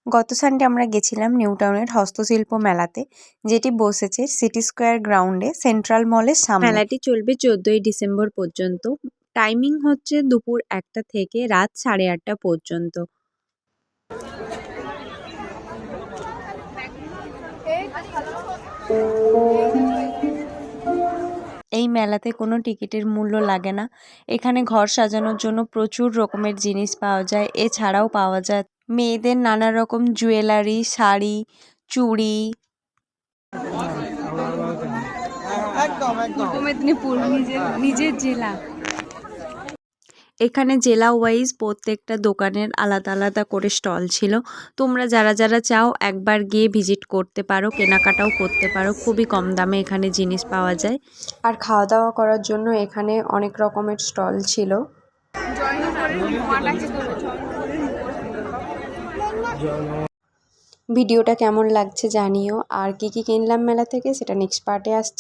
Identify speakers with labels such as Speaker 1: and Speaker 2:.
Speaker 1: গত সানডে আমরা গেছিলাম নিউ টাউনের হস্তশিল্প মেলাতে, যেটি বসেছে সিটি স্কোয়ার গ্রাউন্ডে সেন্ট্রাল মলের সামনে। মেলাটি চলবে 14ই ডিসেম্বর পর্যন্ত। টাইমিং হচ্ছে দুপুর 1টা থেকে রাত 8:30 পর্যন্ত। এই মেলাতে কোনো টিকিটের মূল্য লাগে না। এখানে ঘর সাজানোর জন্য প্রচুর রকমের জিনিস পাওয়া যায়। এছাড়াও পাওয়া যায় মেয়েদের নানা রকম জুয়েলারি, শাড়ি, চুড়ি। পূর্ব মেদিনীপুর নিজের জেলা। এখানে জেলা ওয়াইজ প্রত্যেকটা দোকানের আলাদা আলাদা করে স্টল ছিল। তোমরা যারা যারা চাও একবার গিয়ে ভিজিট করতে পারো, কেনাকাটাও করতে পারো। খুবই কম দামে এখানে জিনিস পাওয়া যায়। আর খাওয়া দাওয়া করার জন্য এখানে অনেক রকমের স্টল ছিল। ভিডিওটা কেমন লাগছে জানিও। আর কি কি কিনলাম মেলা থেকে সেটা নেক্সট পার্টে আসছে।